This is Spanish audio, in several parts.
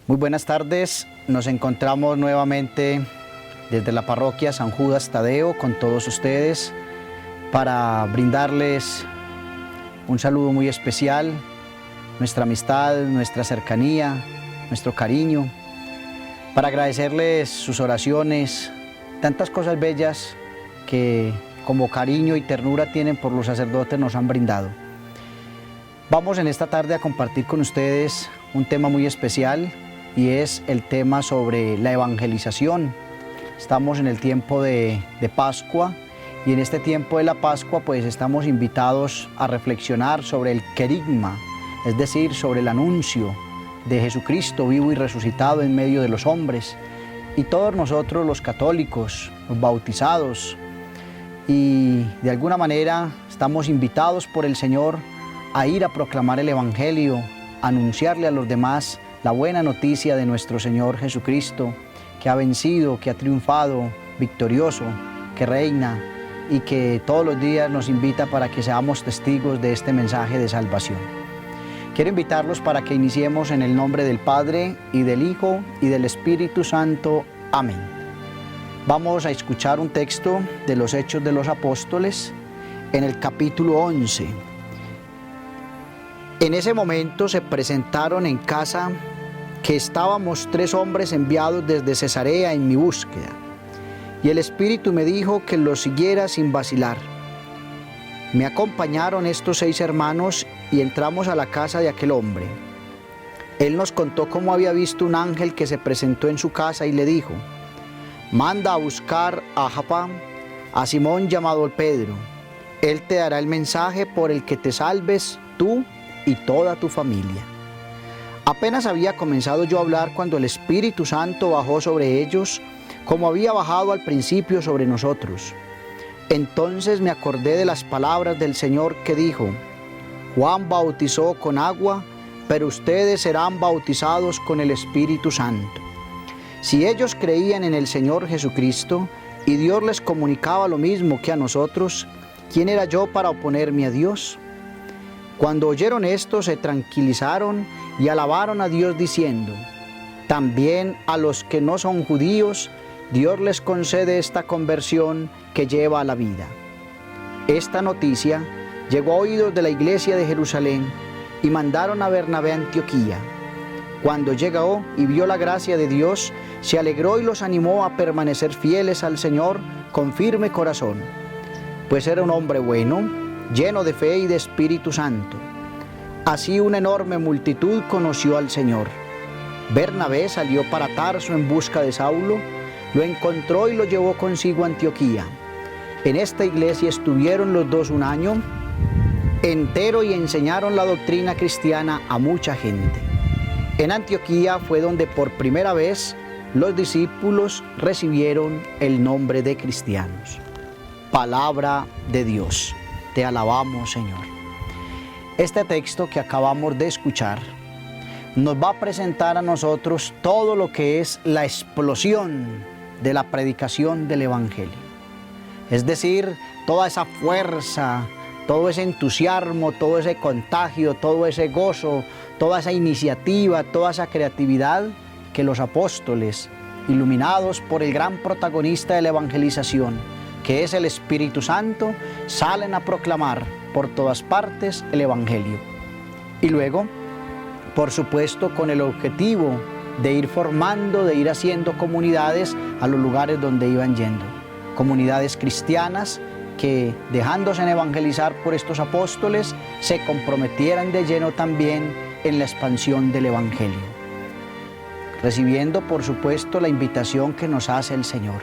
Muy buenas tardes, nos encontramos nuevamente desde la parroquia San Judas Tadeo con todos ustedes para brindarles un saludo muy especial, nuestra amistad, nuestra cercanía, nuestro cariño, para agradecerles sus oraciones, tantas cosas bellas que como cariño y ternura tienen por los sacerdotes nos han brindado. Vamos en esta tarde a compartir con ustedes un tema muy especial y es el tema sobre la evangelización. Estamos en el tiempo de Pascua y en este tiempo de la Pascua pues estamos invitados a reflexionar sobre el querigma, es decir, sobre el anuncio de Jesucristo vivo y resucitado en medio de los hombres. Y todos nosotros los católicos, los bautizados, y de alguna manera estamos invitados por el Señor a ir a proclamar el Evangelio, a anunciarle a los demás la buena noticia de nuestro Señor Jesucristo, que ha vencido, que ha triunfado, victorioso, que reina y que todos los días nos invita para que seamos testigos de este mensaje de salvación. Quiero invitarlos para que iniciemos en el nombre del Padre, y del Hijo, y del Espíritu Santo. Amén. Vamos a escuchar un texto de los Hechos de los Apóstoles en el capítulo 11. En ese momento se presentaron en casa que estábamos 3 hombres enviados desde Cesarea en mi búsqueda, y el Espíritu me dijo que los siguiera sin vacilar. Me acompañaron estos 6 hermanos y entramos a la casa de aquel hombre. Él nos contó cómo había visto un ángel que se presentó en su casa y le dijo: manda a buscar a Joppa a Simón llamado Pedro. Él te dará el mensaje por el que te salves tú y toda tu familia. Apenas había comenzado yo a hablar cuando el Espíritu Santo bajó sobre ellos, como había bajado al principio sobre nosotros. Entonces me acordé de las palabras del Señor que dijo: Juan bautizó con agua, pero ustedes serán bautizados con el Espíritu Santo. Si ellos creían en el Señor Jesucristo y Dios les comunicaba lo mismo que a nosotros, ¿quién era yo para oponerme a Dios? Cuando oyeron esto, se tranquilizaron y alabaron a Dios diciendo: también a los que no son judíos, Dios les concede esta conversión que lleva a la vida. Esta noticia llegó a oídos de la iglesia de Jerusalén y mandaron a Bernabé a Antioquía. Cuando llegó y vio la gracia de Dios, se alegró y los animó a permanecer fieles al Señor con firme corazón, pues era un hombre bueno, lleno de fe y de Espíritu Santo. Así una enorme multitud conoció al Señor. Bernabé salió para Tarso en busca de Saulo, lo encontró y lo llevó consigo a Antioquía. En esta iglesia estuvieron los 2 un año entero y enseñaron la doctrina cristiana a mucha gente. En Antioquía fue donde por primera vez los discípulos recibieron el nombre de cristianos. Palabra de Dios. Te alabamos, Señor. Este texto que acabamos de escuchar nos va a presentar a nosotros todo lo que es la explosión de la predicación del Evangelio. Es decir, toda esa fuerza, todo ese entusiasmo, todo ese contagio, todo ese gozo, toda esa iniciativa, toda esa creatividad que los apóstoles, iluminados por el gran protagonista de la evangelización, que es el Espíritu Santo, salen a proclamar por todas partes el Evangelio. Y luego, por supuesto, con el objetivo de ir formando, de ir haciendo comunidades a los lugares donde iban yendo. Comunidades cristianas que, dejándose en evangelizar por estos apóstoles, se comprometieran de lleno también en la expansión del Evangelio. Recibiendo, por supuesto, la invitación que nos hace el Señor: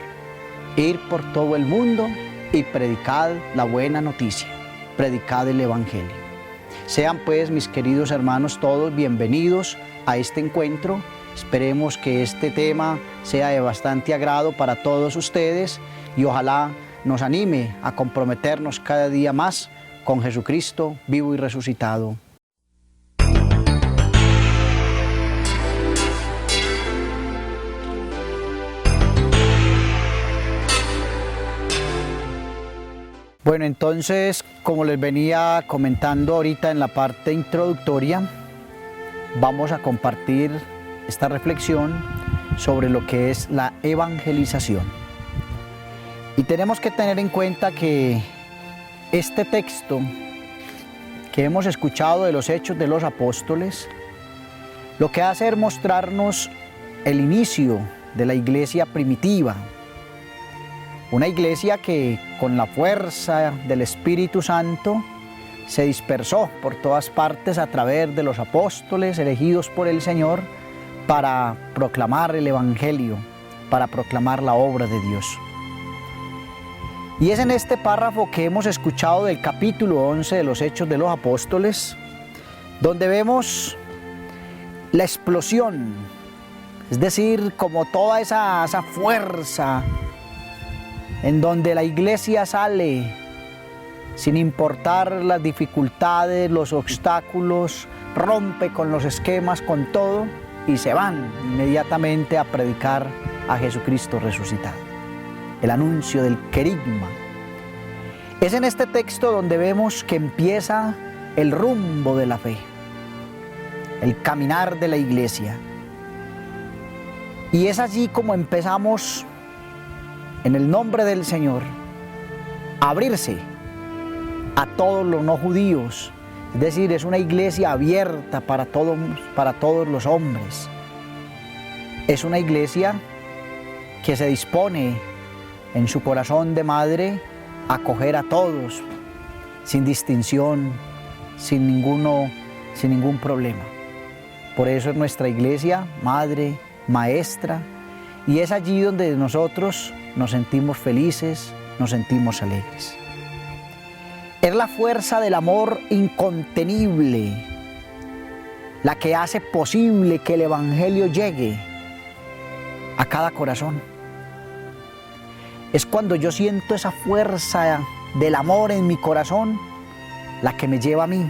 ir por todo el mundo y predicad la buena noticia, predicad el Evangelio. Sean pues, mis queridos hermanos, todos bienvenidos a este encuentro. Esperemos que este tema sea de bastante agrado para todos ustedes y ojalá nos anime a comprometernos cada día más con Jesucristo vivo y resucitado. Bueno, entonces, como les venía comentando ahorita en la parte introductoria, vamos a compartir esta reflexión sobre lo que es la evangelización. Y tenemos que tener en cuenta que este texto que hemos escuchado de los Hechos de los Apóstoles, lo que hace es mostrarnos el inicio de la iglesia primitiva. Una iglesia que con la fuerza del Espíritu Santo se dispersó por todas partes a través de los apóstoles elegidos por el Señor para proclamar el Evangelio, para proclamar la obra de Dios. Y es en este párrafo que hemos escuchado del capítulo 11 de los Hechos de los Apóstoles, donde vemos la explosión, es decir, como toda esa fuerza en donde la iglesia sale sin importar las dificultades, los obstáculos, rompe con los esquemas, con todo, y se van inmediatamente a predicar a Jesucristo resucitado. El anuncio del querigma. Es en este texto donde vemos que empieza el rumbo de la fe, el caminar de la iglesia. Y es allí como empezamos, en el nombre del Señor, a abrirse a todos los no judíos. Es decir, es una iglesia abierta para todos los hombres. Es una iglesia que se dispone en su corazón de madre a acoger a todos, sin distinción, sin ningún problema. Por eso es nuestra iglesia madre, maestra, y es allí donde nosotros nos sentimos felices, nos sentimos alegres. Es la fuerza del amor incontenible la que hace posible que el Evangelio llegue a cada corazón. Es cuando yo siento esa fuerza del amor en mi corazón la que me lleva a mí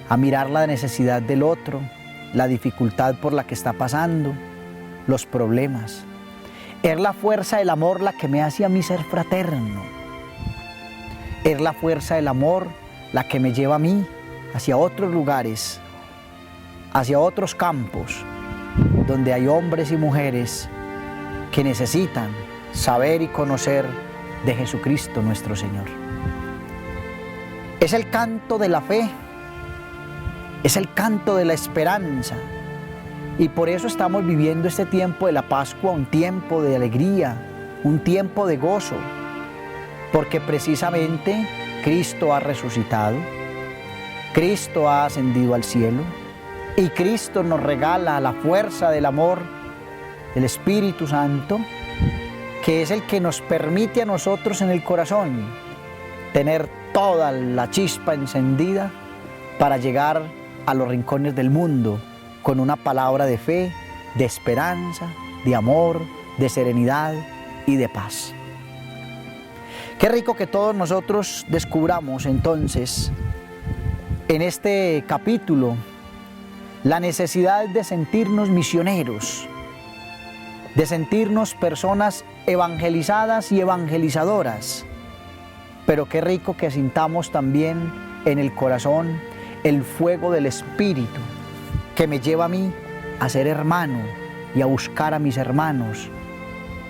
a mirar la necesidad del otro, la dificultad por la que está pasando, los problemas. Es la fuerza del amor la que me hace a mí ser fraterno. Es la fuerza del amor la que me lleva a mí hacia otros lugares, hacia otros campos, donde hay hombres y mujeres que necesitan saber y conocer de Jesucristo nuestro Señor. Es el canto de la fe, es el canto de la esperanza, y por eso estamos viviendo este tiempo de la Pascua, un tiempo de alegría, un tiempo de gozo, porque precisamente Cristo ha resucitado, Cristo ha ascendido al cielo, y Cristo nos regala la fuerza del amor del Espíritu Santo, que es el que nos permite a nosotros en el corazón tener toda la chispa encendida para llegar a los rincones del mundo con una palabra de fe, de esperanza, de amor, de serenidad y de paz. Qué rico que todos nosotros descubramos entonces en este capítulo la necesidad de sentirnos misioneros, de sentirnos personas evangelizadas y evangelizadoras, pero qué rico que sintamos también en el corazón el fuego del Espíritu que me lleva a mí a ser hermano y a buscar a mis hermanos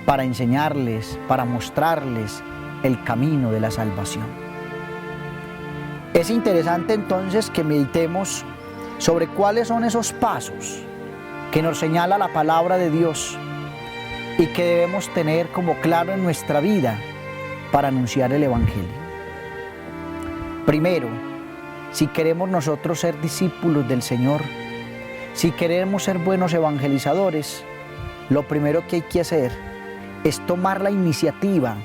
para enseñarles, para mostrarles el camino de la salvación. Es interesante entonces que meditemos sobre cuáles son esos pasos que nos señala la palabra de Dios y que debemos tener como claro en nuestra vida para anunciar el Evangelio. Primero, si queremos nosotros ser discípulos del Señor, si queremos ser buenos evangelizadores, lo primero que hay que hacer es tomar la iniciativa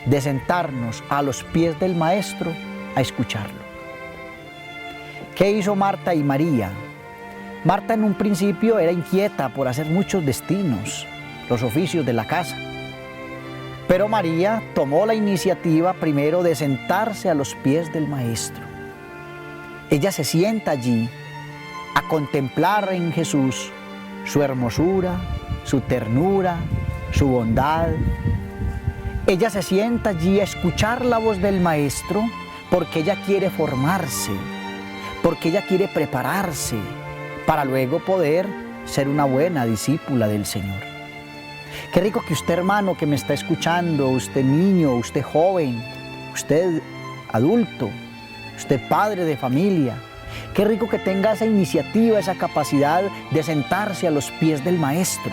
de sentarnos a los pies del Maestro a escucharlo. ¿Qué hizo Marta y María? Marta en un principio era inquieta por hacer muchos destinos, los oficios de la casa. Pero María tomó la iniciativa primero de sentarse a los pies del Maestro. Ella se sienta allí a contemplar en Jesús su hermosura, su ternura, su bondad. Ella se sienta allí a escuchar la voz del Maestro porque ella quiere formarse, porque ella quiere prepararse para luego poder ser una buena discípula del Señor. Qué rico que usted, hermano, que me está escuchando, usted niño, usted joven, usted adulto, usted padre de familia, qué rico que tenga esa iniciativa, esa capacidad de sentarse a los pies del Maestro,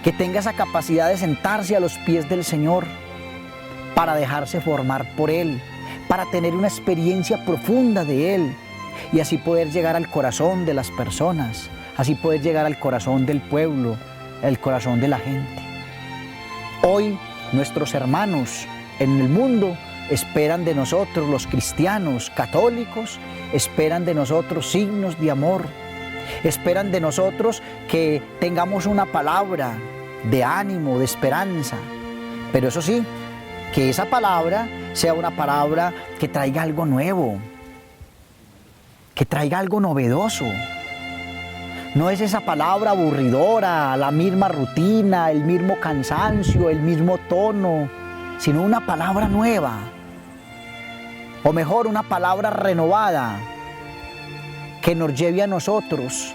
que tenga esa capacidad de sentarse a los pies del Señor para dejarse formar por Él, para tener una experiencia profunda de Él y así poder llegar al corazón de las personas, así poder llegar al corazón del pueblo, al corazón de la gente. Hoy nuestros hermanos en el mundo esperan de nosotros, los cristianos católicos, esperan de nosotros signos de amor, esperan de nosotros que tengamos una palabra de ánimo, de esperanza, pero eso sí, que esa palabra sea una palabra que traiga algo nuevo, que traiga algo novedoso. No es esa palabra aburridora, la misma rutina, el mismo cansancio, el mismo tono, sino una palabra nueva, o mejor, una palabra renovada, que nos lleve a nosotros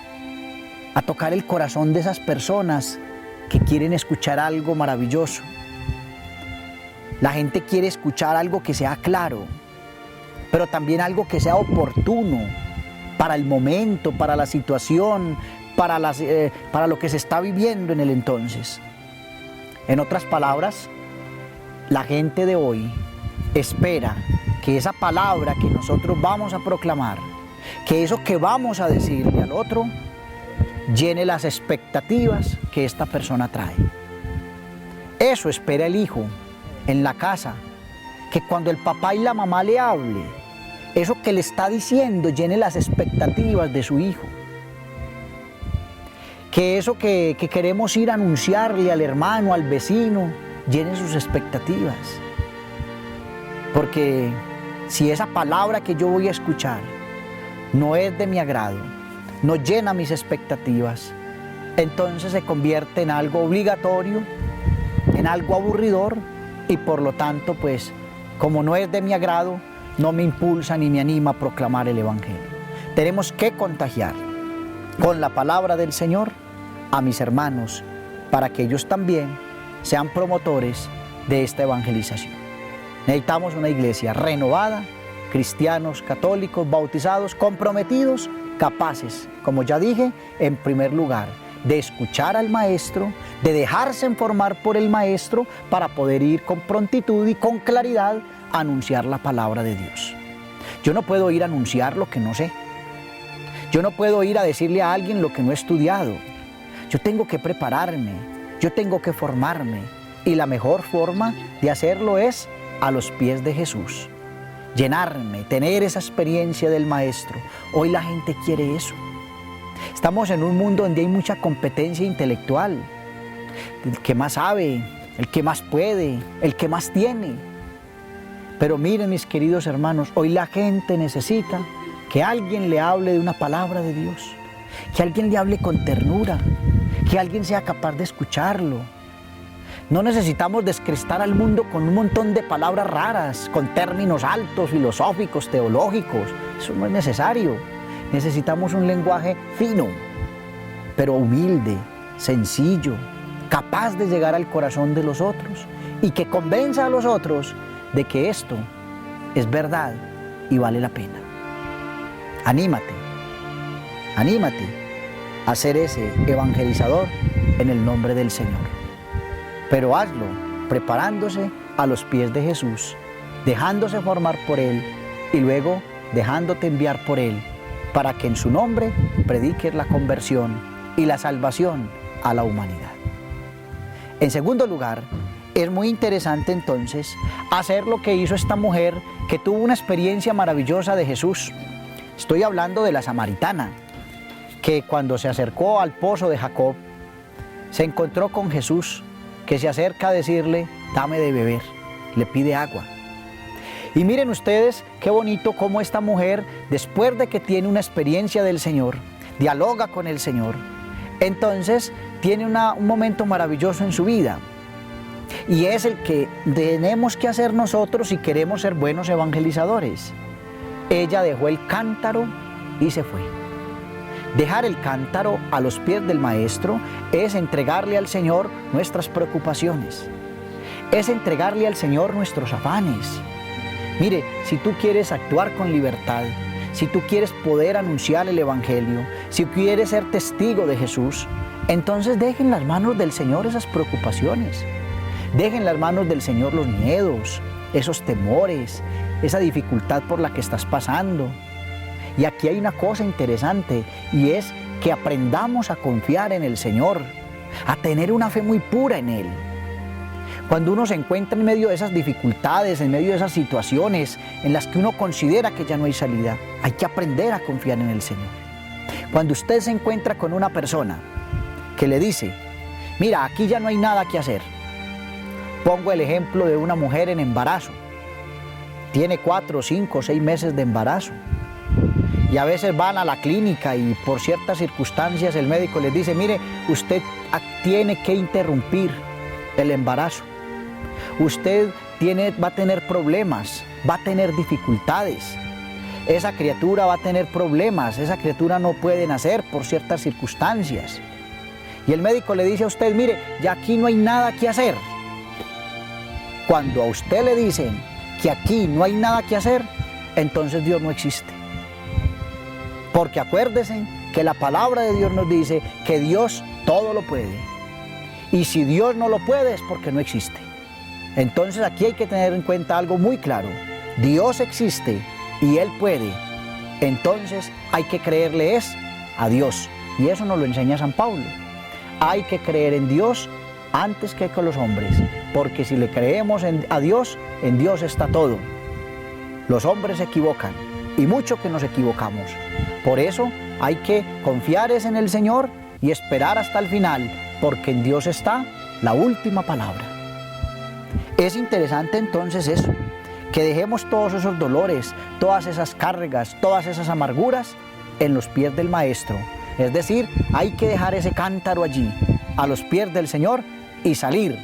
a tocar el corazón de esas personas que quieren escuchar algo maravilloso. La gente quiere escuchar algo que sea claro, pero también algo que sea oportuno para el momento, para la situación, para lo que se está viviendo en el entonces. En otras palabras, la gente de hoy espera que esa palabra que nosotros vamos a proclamar, que eso que vamos a decirle al otro, llene las expectativas que esta persona trae. Eso espera el hijo en la casa, que cuando el papá y la mamá le hable, eso que le está diciendo llene las expectativas de su hijo. Que eso que queremos ir a anunciarle al hermano, al vecino, llene sus expectativas. Porque si esa palabra que yo voy a escuchar no es de mi agrado, no llena mis expectativas, entonces se convierte en algo obligatorio, en algo aburridor, y por lo tanto, pues, como no es de mi agrado, no me impulsa ni me anima a proclamar el Evangelio. Tenemos que contagiar con la palabra del Señor a mis hermanos, para que ellos también sean promotores de esta evangelización. Necesitamos una iglesia renovada, cristianos, católicos, bautizados, comprometidos, capaces, como ya dije, en primer lugar, de escuchar al Maestro, de dejarse informar por el Maestro para poder ir con prontitud y con claridad a anunciar la palabra de Dios. Yo no puedo ir a anunciar lo que no sé. Yo no puedo ir a decirle a alguien lo que no he estudiado. Yo tengo que prepararme, yo tengo que formarme, y la mejor forma de hacerlo es a los pies de Jesús. Llenarme, tener esa experiencia del Maestro. Hoy la gente quiere eso. Estamos en un mundo donde hay mucha competencia intelectual. El que más sabe, el que más puede, el que más tiene. Pero miren, mis queridos hermanos, hoy la gente necesita que alguien le hable de una palabra de Dios, que alguien le hable con ternura, que alguien sea capaz de escucharlo. No necesitamos descrestar al mundo con un montón de palabras raras, con términos altos, filosóficos, teológicos. Eso no es necesario. Necesitamos un lenguaje fino, pero humilde, sencillo, capaz de llegar al corazón de los otros y que convenza a los otros de que esto es verdad y vale la pena. Anímate, anímate a ser ese evangelizador en el nombre del Señor. Pero hazlo preparándose a los pies de Jesús, dejándose formar por Él y luego dejándote enviar por Él para que en su nombre prediques la conversión y la salvación a la humanidad. En segundo lugar, es muy interesante entonces hacer lo que hizo esta mujer que tuvo una experiencia maravillosa de Jesús. Estoy hablando de la samaritana, que cuando se acercó al pozo de Jacob, se encontró con Jesús, que se acerca a decirle, dame de beber, le pide agua. Y miren ustedes qué bonito cómo esta mujer, después de que tiene una experiencia del Señor, dialoga con el Señor, entonces tiene un momento maravilloso en su vida. Y es el que tenemos que hacer nosotros si queremos ser buenos evangelizadores. Ella dejó el cántaro y se fue. Dejar el cántaro a los pies del Maestro es entregarle al Señor nuestras preocupaciones, es entregarle al Señor nuestros afanes. Mire, si tú quieres actuar con libertad, si tú quieres poder anunciar el Evangelio, si quieres ser testigo de Jesús, entonces dejen en las manos del Señor esas preocupaciones. Dejen en las manos del Señor los miedos, esos temores, esa dificultad por la que estás pasando. Y aquí hay una cosa interesante, y es que aprendamos a confiar en el Señor, a tener una fe muy pura en Él. Cuando uno se encuentra en medio de esas dificultades, en medio de esas situaciones en las que uno considera que ya no hay salida, hay que aprender a confiar en el Señor. Cuando usted se encuentra con una persona que le dice, mira, aquí ya no hay nada que hacer. Pongo el ejemplo de una mujer en embarazo. Tiene 4, 5, 6 meses de embarazo. Y a veces van a la clínica y por ciertas circunstancias el médico les dice, mire, usted tiene que interrumpir el embarazo. Usted va a tener problemas, va a tener dificultades. Esa criatura va a tener problemas, esa criatura no puede nacer por ciertas circunstancias. Y el médico le dice a usted, mire, ya aquí no hay nada que hacer. Cuando a usted le dicen que aquí no hay nada que hacer, entonces Dios no existe. Porque acuérdese que la palabra de Dios nos dice que Dios todo lo puede. Y si Dios no lo puede es porque no existe. Entonces aquí hay que tener en cuenta algo muy claro. Dios existe y Él puede. Entonces hay que creerle a Dios. Y eso nos lo enseña San Pablo. Hay que creer en Dios antes que con los hombres. Porque si le creemos a Dios, en Dios está todo. Los hombres se equivocan y mucho que nos equivocamos. Por eso hay que confiar en el Señor y esperar hasta el final, porque en Dios está la última palabra. Es interesante entonces eso, que dejemos todos esos dolores, todas esas cargas, todas esas amarguras en los pies del Maestro. Es decir, hay que dejar ese cántaro allí, a los pies del Señor, y salir,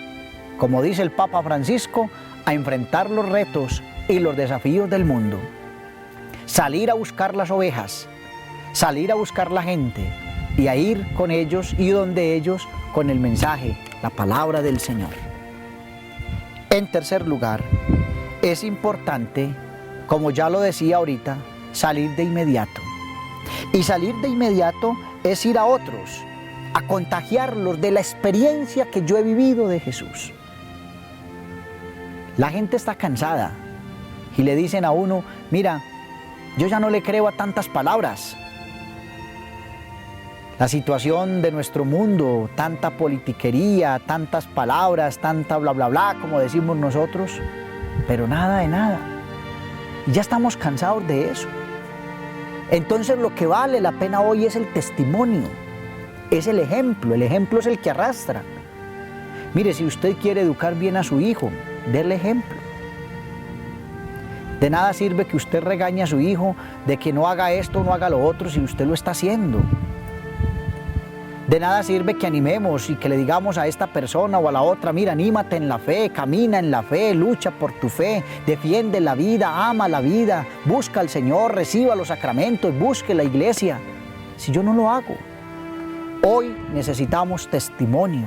como dice el Papa Francisco, a enfrentar los retos y los desafíos del mundo. Salir a buscar las ovejas, salir a buscar la gente y a ir con ellos y donde ellos con el mensaje, la palabra del Señor. En tercer lugar, es importante, como ya lo decía ahorita, salir de inmediato. Y salir de inmediato es ir a otros, a contagiarlos de la experiencia que yo he vivido de Jesús. La gente está cansada y le dicen a uno, mira, yo ya no le creo a tantas palabras. La situación de nuestro mundo, tanta politiquería, tantas palabras, tanta bla bla bla, como decimos nosotros, pero nada de nada. Y ya estamos cansados de eso. Entonces lo que vale la pena hoy es el testimonio, es el ejemplo es el que arrastra. Mire, si usted quiere educar bien a su hijo, déle ejemplo. De nada sirve que usted regañe a su hijo de que no haga esto, no haga lo otro, si usted lo está haciendo. De nada sirve que animemos y que le digamos a esta persona o a la otra, mira, anímate en la fe, camina en la fe, lucha por tu fe, defiende la vida, ama la vida, busca al Señor, reciba los sacramentos, busque la iglesia. Si yo no lo hago. Hoy necesitamos testimonio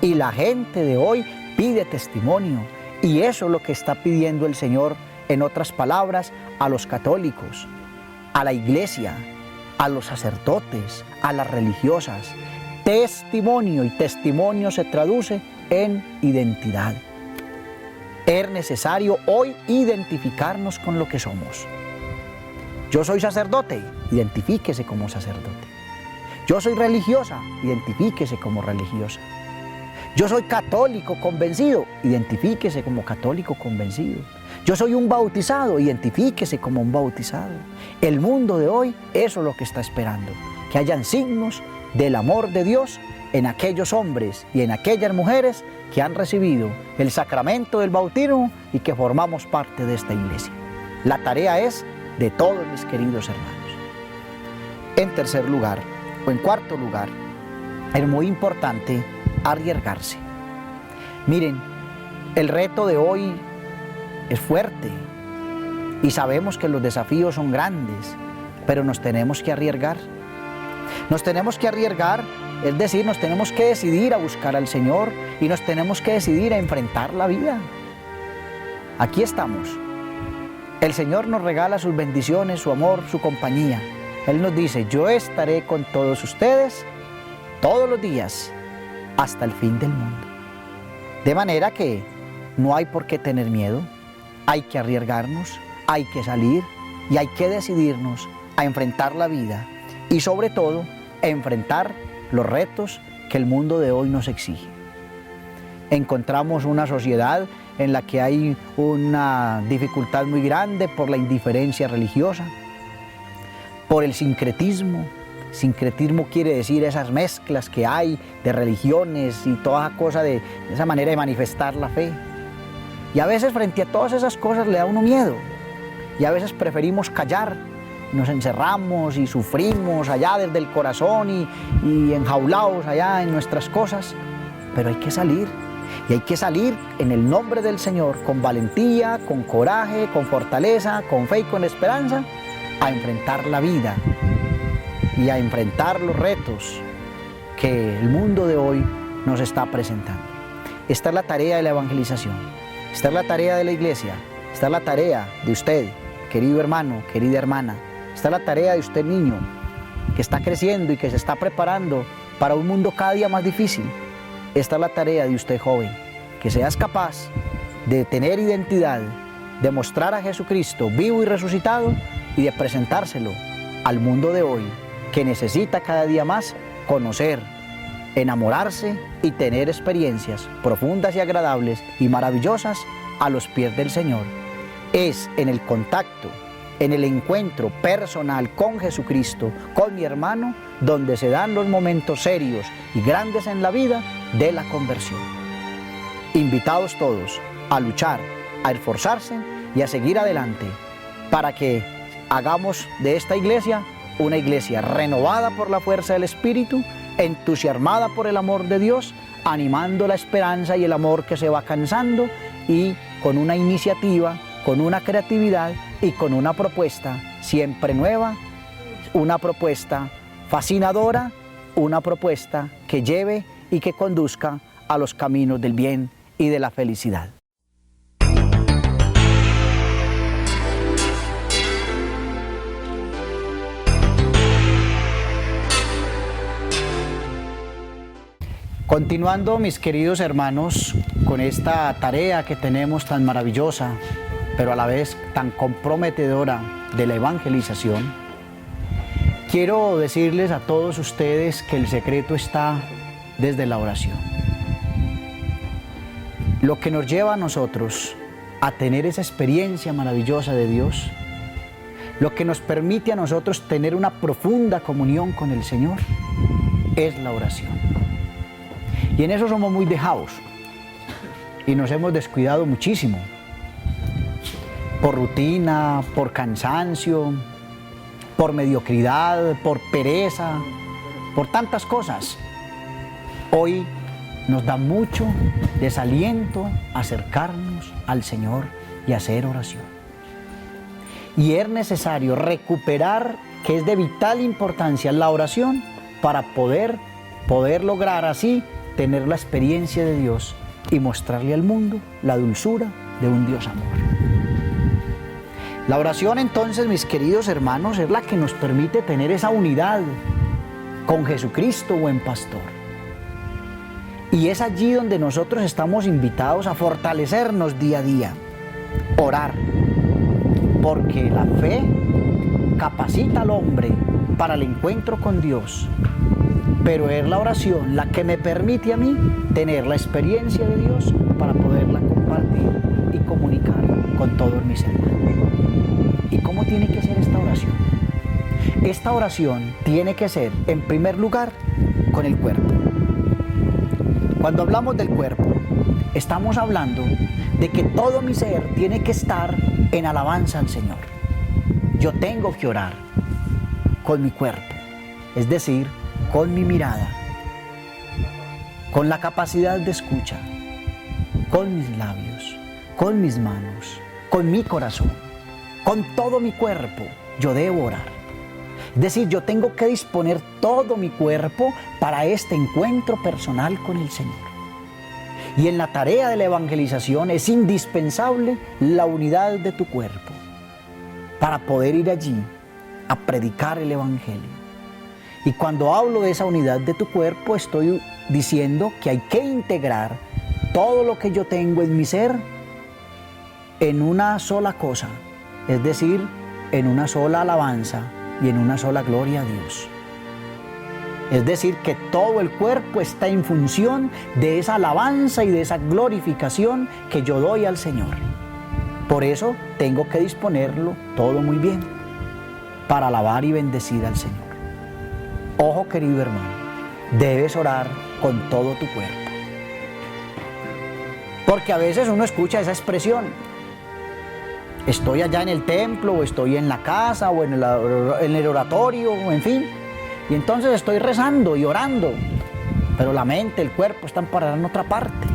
y la gente de hoy pide testimonio y eso es lo que está pidiendo el Señor, en otras palabras, a los católicos, a la iglesia, a los sacerdotes, a las religiosas. Testimonio, y testimonio se traduce en identidad. Es necesario hoy identificarnos con lo que somos. Yo soy sacerdote, identifíquese como sacerdote. Yo soy religiosa, identifíquese como religiosa. Yo soy católico convencido, identifíquese como católico convencido. Yo soy un bautizado, identifíquese como un bautizado. El mundo de hoy, eso es lo que está esperando, que hayan signos del amor de Dios en aquellos hombres y en aquellas mujeres que han recibido el sacramento del bautismo y que formamos parte de esta iglesia. La tarea es de todos mis queridos hermanos. En tercer lugar, o en cuarto lugar, es muy importante arriesgarse. Miren, el reto de hoy es fuerte y sabemos que los desafíos son grandes, pero nos tenemos que arriesgar. Nos tenemos que arriesgar, es decir, nos tenemos que decidir a buscar al Señor y nos tenemos que decidir a enfrentar la vida. Aquí estamos. El Señor nos regala sus bendiciones, su amor, su compañía. Él nos dice, yo estaré con todos ustedes todos los días hasta el fin del mundo. De manera que no hay por qué tener miedo, hay que arriesgarnos, hay que salir y hay que decidirnos a enfrentar la vida y sobre todo a enfrentar los retos que el mundo de hoy nos exige. Encontramos una sociedad en la que hay una dificultad muy grande por la indiferencia religiosa, por el sincretismo. Sincretismo quiere decir esas mezclas que hay de religiones y toda esa cosa de esa manera de manifestar la fe. Y a veces frente a todas esas cosas le da a uno miedo. Y a veces preferimos callar, nos encerramos y sufrimos allá desde el corazón y enjaulados allá en nuestras cosas. Pero hay que salir. Y hay que salir en el nombre del Señor con valentía, con coraje, con fortaleza, con fe y con esperanza a enfrentar la vida y a enfrentar los retos que el mundo de hoy nos está presentando. Esta es la tarea de la evangelización, esta es la tarea de la iglesia, esta es la tarea de usted, querido hermano, querida hermana, esta es la tarea de usted niño que está creciendo y que se está preparando para un mundo cada día más difícil. Esta es la tarea de usted joven, que seas capaz de tener identidad, de mostrar a Jesucristo vivo y resucitado y de presentárselo al mundo de hoy, que necesita cada día más conocer, enamorarse y tener experiencias profundas y agradables y maravillosas a los pies del Señor. Es en el contacto, en el encuentro personal con Jesucristo, con mi hermano, donde se dan los momentos serios y grandes en la vida de la conversión. Invitados todos a luchar, a esforzarse y a seguir adelante para que hagamos de esta iglesia una iglesia renovada por la fuerza del Espíritu, entusiasmada por el amor de Dios, animando la esperanza y el amor que se va cansando y con una iniciativa, con una creatividad y con una propuesta siempre nueva, una propuesta fascinadora, una propuesta que lleve y que conduzca a los caminos del bien y de la felicidad. Continuando, mis queridos hermanos, con esta tarea que tenemos tan maravillosa, pero a la vez tan comprometedora de la evangelización, quiero decirles a todos ustedes que el secreto está desde la oración. Lo que nos lleva a nosotros a tener esa experiencia maravillosa de Dios, lo que nos permite a nosotros tener una profunda comunión con el Señor, es la oración. Y en eso somos muy dejados y nos hemos descuidado muchísimo por rutina, por cansancio, por mediocridad, por pereza, por tantas cosas. Hoy nos da mucho desaliento acercarnos al Señor y hacer oración. Y es necesario recuperar, que es de vital importancia, la oración para poder lograr así tener la experiencia de Dios y mostrarle al mundo la dulzura de un Dios amor. La oración entonces, mis queridos hermanos, es la que nos permite tener esa unidad con Jesucristo, buen pastor. Y es allí donde nosotros estamos invitados a fortalecernos día a día, orar, porque la fe capacita al hombre para el encuentro con Dios, pero es la oración la que me permite a mí tener la experiencia de Dios para poderla compartir y comunicar con todos mis hermanos. ¿Y cómo tiene que ser esta oración? Esta oración tiene que ser, en primer lugar, con el cuerpo. Cuando hablamos del cuerpo, estamos hablando de que todo mi ser tiene que estar en alabanza al Señor. Yo tengo que orar con mi cuerpo, es decir, con mi mirada, con la capacidad de escucha, con mis labios, con mis manos, con mi corazón, con todo mi cuerpo. Yo debo orar. Es decir, yo tengo que disponer todo mi cuerpo para este encuentro personal con el Señor. Y en la tarea de la evangelización es indispensable la unidad de tu cuerpo para poder ir allí a predicar el Evangelio. Y cuando hablo de esa unidad de tu cuerpo, estoy diciendo que hay que integrar todo lo que yo tengo en mi ser en una sola cosa, es decir, en una sola alabanza y en una sola gloria a Dios. Es decir, que todo el cuerpo está en función de esa alabanza y de esa glorificación que yo doy al Señor. Por eso tengo que disponerlo todo muy bien para alabar y bendecir al Señor. Ojo, querido hermano, debes orar con todo tu cuerpo. Porque a veces uno escucha esa expresión: estoy allá en el templo, o estoy en la casa, o en el oratorio, o en fin. Y entonces estoy rezando y orando, pero la mente, el cuerpo están parados en otra parte.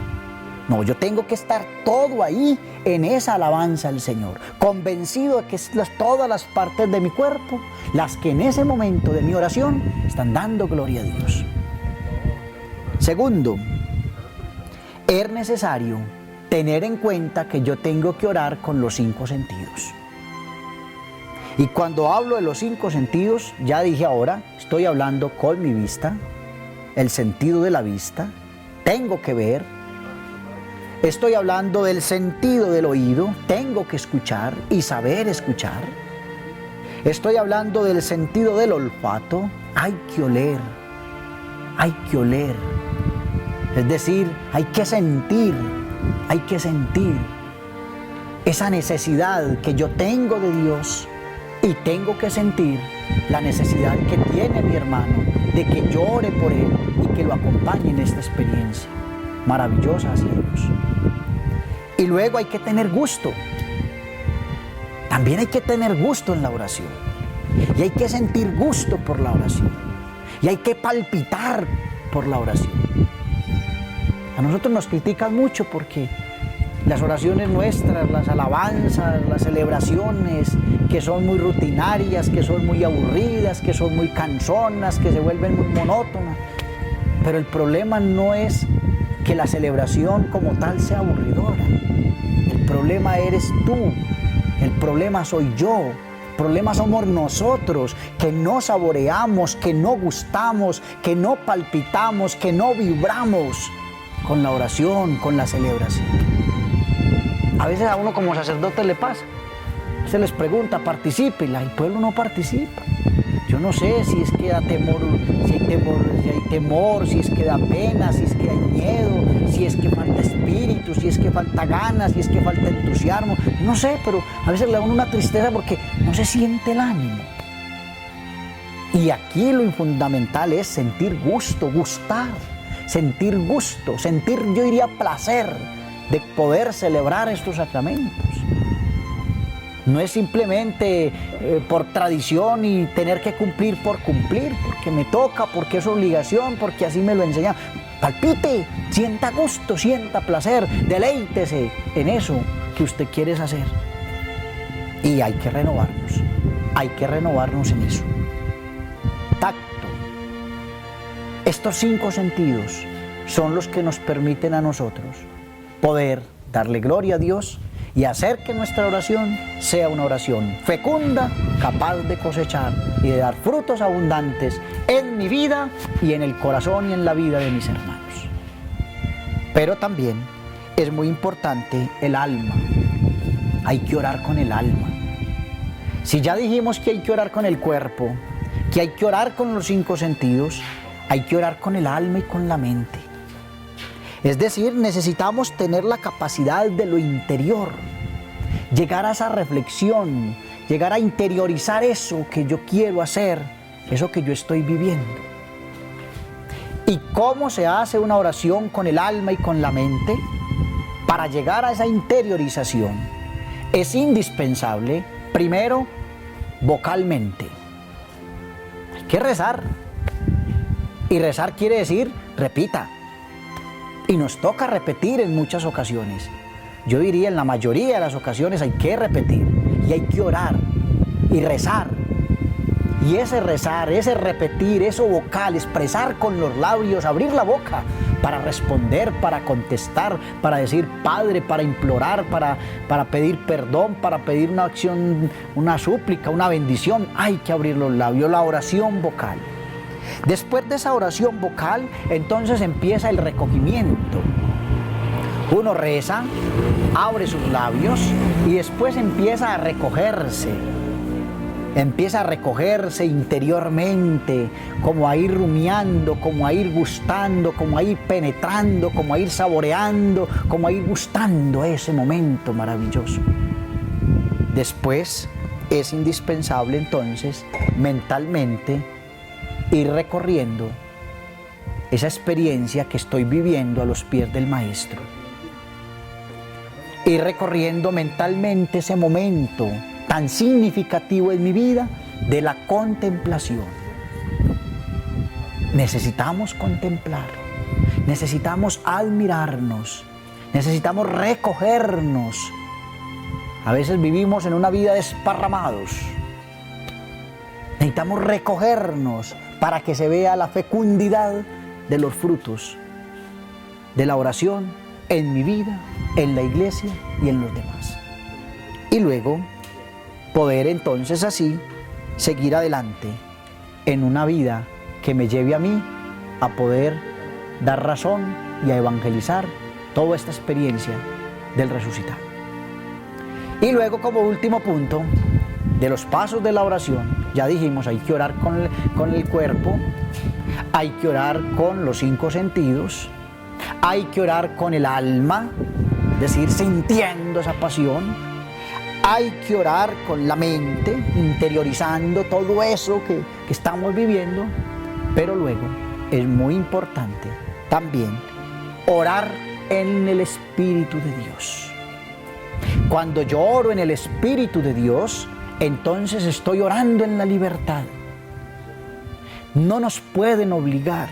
No, yo tengo que estar todo ahí en esa alabanza al Señor, convencido de que todas las partes de mi cuerpo, las que en ese momento de mi oración están dando gloria a Dios. Segundo, es necesario tener en cuenta que yo tengo que orar con los 5 sentidos. Y cuando hablo de los 5 sentidos, ya dije ahora, estoy hablando con mi vista, el sentido de la vista, tengo que ver. Estoy hablando del sentido del oído, tengo que escuchar y saber escuchar. Estoy hablando del sentido del olfato, hay que oler, hay que oler. Es decir, hay que sentir esa necesidad que yo tengo de Dios y tengo que sentir la necesidad que tiene mi hermano de que yo ore por él y que lo acompañe en esta experiencia maravillosa hacia Dios. Y luego hay que tener gusto. También hay que tener gusto en la oración. Y hay que sentir gusto por la oración. Y hay que palpitar por la oración. A nosotros nos critican mucho porque las oraciones nuestras, las alabanzas, las celebraciones, que son muy rutinarias, que son muy aburridas, que son muy cansonas, que se vuelven muy monótonas. Pero el problema no es que la celebración como tal sea aburridora. El problema eres tú, el problema soy yo, el problema somos nosotros, que no saboreamos, que no gustamos, que no palpitamos, que no vibramos con la oración, con la celebración. A veces a uno como sacerdote le pasa, se les pregunta, participe, el pueblo no participa. Yo no sé si es que da temor, si hay temor, si es que da pena, si es que hay miedo, si es que falta espíritu, si es que falta ganas, si es que falta entusiasmo. No sé, pero a veces le da uno una tristeza porque no se siente el ánimo. Y aquí lo fundamental es sentir gusto, gustar, sentir gusto, sentir, yo diría, placer de poder celebrar estos sacramentos. No es simplemente por tradición y tener que cumplir por cumplir, porque me toca, porque es obligación, porque así me lo enseñan. Palpite, sienta gusto, sienta placer, deleítese en eso que usted quiere hacer. Y hay que renovarnos en eso. Tacto. Estos 5 sentidos son los que nos permiten a nosotros poder darle gloria a Dios y hacer que nuestra oración sea una oración fecunda, capaz de cosechar y de dar frutos abundantes en mi vida y en el corazón y en la vida de mis hermanos. Pero también es muy importante el alma. Hay que orar con el alma. Si ya dijimos que hay que orar con el cuerpo, que hay que orar con los 5 sentidos, hay que orar con el alma y con la mente. Es decir, necesitamos tener la capacidad de lo interior, llegar a esa reflexión, llegar a interiorizar eso que yo quiero hacer, eso que yo estoy viviendo. ¿Y cómo se hace una oración con el alma y con la mente? Para llegar a esa interiorización es indispensable, primero, vocalmente. Hay que rezar. Y rezar quiere decir, repita. Y nos toca repetir en muchas ocasiones. Yo diría en la mayoría de las ocasiones hay que repetir y hay que orar y rezar. Y ese rezar, ese repetir, eso vocal, expresar con los labios, abrir la boca para responder, para contestar, para decir Padre, para implorar, para pedir perdón, para pedir una acción, una súplica, una bendición. Hay que abrir los labios, la oración vocal. Después de esa oración vocal, entonces empieza el recogimiento. Uno reza, abre sus labios y después empieza a recogerse. Empieza a recogerse interiormente, como a ir rumiando, como a ir gustando, como a ir penetrando, como a ir saboreando, como a ir gustando ese momento maravilloso. Después es indispensable entonces mentalmente ir recorriendo esa experiencia que estoy viviendo a los pies del Maestro. Ir recorriendo mentalmente ese momento tan significativo en mi vida de la contemplación. Necesitamos contemplar, necesitamos admirarnos, necesitamos recogernos. A veces vivimos en una vida desparramados. Necesitamos recogernos para que se vea la fecundidad de los frutos de la oración en mi vida, en la iglesia y en los demás. Y luego poder entonces así seguir adelante en una vida que me lleve a mí a poder dar razón y a evangelizar toda esta experiencia del resucitado. Y luego, como último punto de los pasos de la oración, ya dijimos, hay que orar con el cuerpo, hay que orar con los 5 sentidos, hay que orar con el alma, es decir, sintiendo esa pasión. Hay que orar con la mente, interiorizando todo eso que estamos viviendo, pero luego es muy importante también orar en el Espíritu de Dios. Cuando yo oro en el Espíritu de Dios, entonces estoy orando en la libertad. No nos pueden obligar.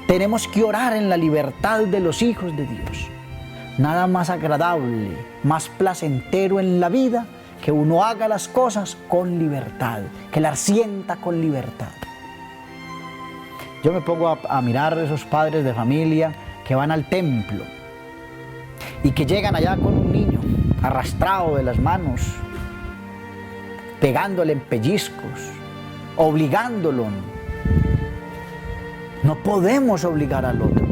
Tenemos que orar en la libertad de los hijos de Dios. Nada más agradable, más placentero en la vida que uno haga las cosas con libertad, que las sienta con libertad. Yo me pongo a mirar a esos padres de familia que van al templo y que llegan allá con un niño arrastrado de las manos, pegándole en pellizcos, obligándolo. No podemos obligar al otro,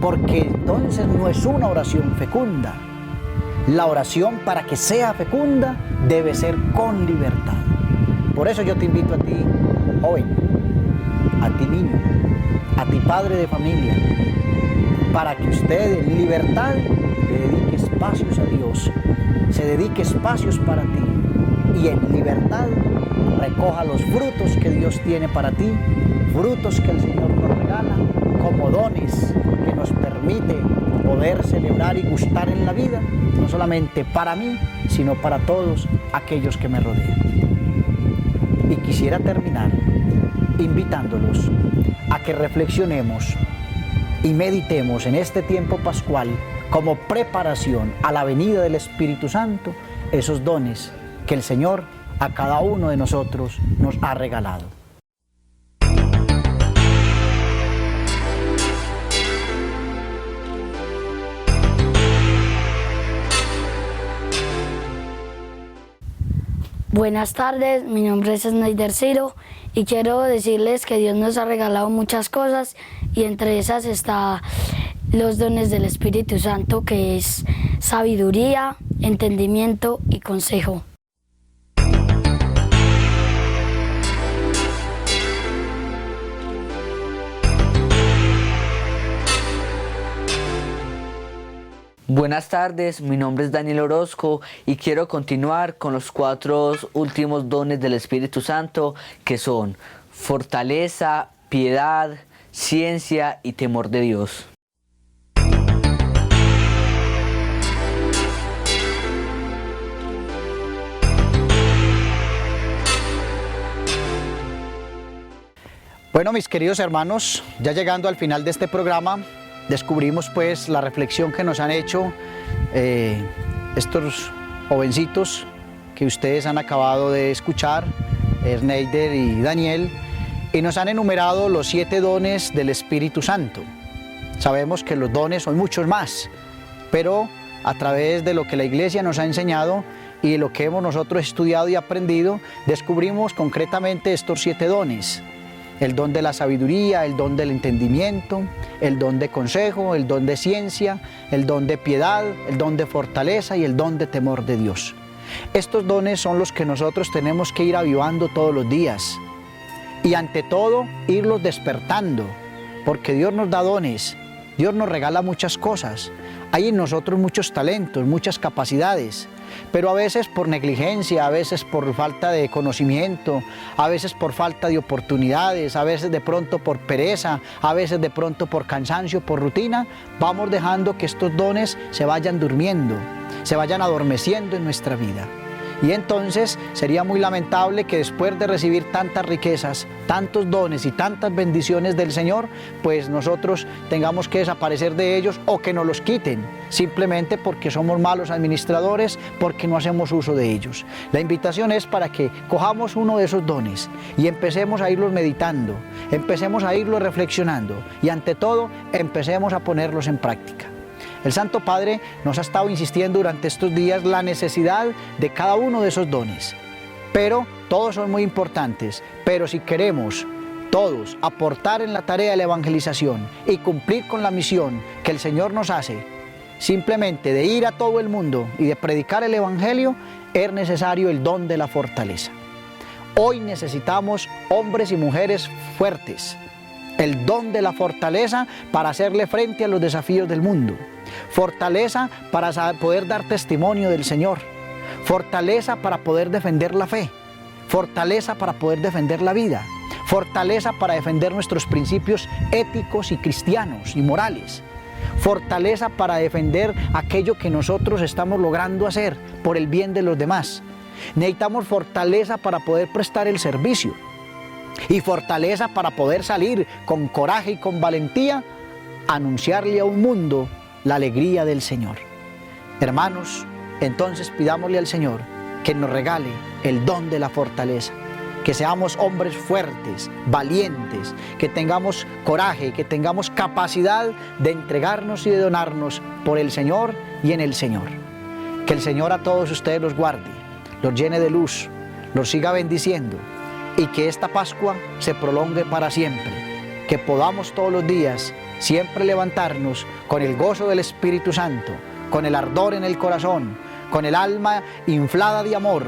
porque entonces no es una oración fecunda. La oración, para que sea fecunda, debe ser con libertad. Por eso yo te invito a ti, joven, a ti niño, a ti padre de familia, para que usted en libertad le dedique espacios a Dios, se dedique espacios para ti y en libertad recoja los frutos que Dios tiene para ti, frutos que el Señor nos regala como dones que nos permite poder celebrar y gustar en la vida, no solamente para mí, sino para todos aquellos que me rodean. Y quisiera terminar invitándolos a que reflexionemos y meditemos en este tiempo pascual como preparación a la venida del Espíritu Santo, esos dones que el Señor a cada uno de nosotros nos ha regalado. Buenas tardes, mi nombre es Snyder Ciro y quiero decirles que Dios nos ha regalado muchas cosas y entre esas está los dones del Espíritu Santo, que es sabiduría, entendimiento y consejo. Buenas tardes, mi nombre es Daniel Orozco y quiero continuar con los 4 últimos dones del Espíritu Santo, que son fortaleza, piedad, ciencia y temor de Dios. Bueno, mis queridos hermanos, ya llegando al final de este programa, descubrimos pues la reflexión que nos han hecho estos jovencitos que ustedes han acabado de escuchar Sneider y Daniel, y nos han enumerado los 7 dones del Espíritu Santo. Sabemos que los dones son muchos más, pero a través de lo que la Iglesia nos ha enseñado y de lo que hemos nosotros estudiado y aprendido, descubrimos concretamente estos 7 dones. El don de la sabiduría, el don del entendimiento, el don de consejo, el don de ciencia, el don de piedad, el don de fortaleza y el don de temor de Dios. Estos dones son los que nosotros tenemos que ir avivando todos los días y ante todo irlos despertando, porque Dios nos da dones, Dios nos regala muchas cosas. Hay en nosotros muchos talentos, muchas capacidades, pero a veces por negligencia, a veces por falta de conocimiento, a veces por falta de oportunidades, a veces de pronto por pereza, a veces de pronto por cansancio, por rutina, vamos dejando que estos dones se vayan durmiendo, se vayan adormeciendo en nuestra vida. Y entonces sería muy lamentable que después de recibir tantas riquezas, tantos dones y tantas bendiciones del Señor, pues nosotros tengamos que desaparecer de ellos o que nos los quiten, simplemente porque somos malos administradores, porque no hacemos uso de ellos. La invitación es para que cojamos uno de esos dones y empecemos a irlos meditando, empecemos a irlos reflexionando y ante todo empecemos a ponerlos en práctica. El Santo Padre nos ha estado insistiendo durante estos días la necesidad de cada uno de esos dones, pero todos son muy importantes, pero si queremos todos aportar en la tarea de la evangelización y cumplir con la misión que el Señor nos hace, simplemente de ir a todo el mundo y de predicar el Evangelio, es necesario el don de la fortaleza. Hoy necesitamos hombres y mujeres fuertes, el don de la fortaleza para hacerle frente a los desafíos del mundo. Fortaleza para poder dar testimonio del Señor, fortaleza para poder defender la fe, fortaleza para poder defender la vida, fortaleza para defender nuestros principios éticos y cristianos y morales, fortaleza para defender aquello que nosotros estamos logrando hacer por el bien de los demás. Necesitamos fortaleza para poder prestar el servicio y fortaleza para poder salir con coraje y con valentía a anunciarle a un mundo la alegría del Señor. Hermanos, entonces pidámosle al Señor que nos regale el don de la fortaleza, que seamos hombres fuertes, valientes, que tengamos coraje, que tengamos capacidad de entregarnos y de donarnos por el Señor y en el Señor. Que el Señor a todos ustedes los guarde, los llene de luz, los siga bendiciendo y que esta Pascua se prolongue para siempre, que podamos todos los días siempre levantarnos con el gozo del Espíritu Santo, con el ardor en el corazón, con el alma inflada de amor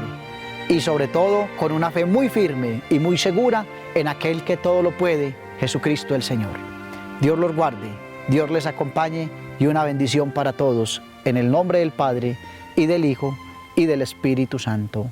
y sobre todo con una fe muy firme y muy segura en aquel que todo lo puede, Jesucristo el Señor. Dios los guarde, Dios les acompañe y una bendición para todos, en el nombre del Padre y del Hijo y del Espíritu Santo.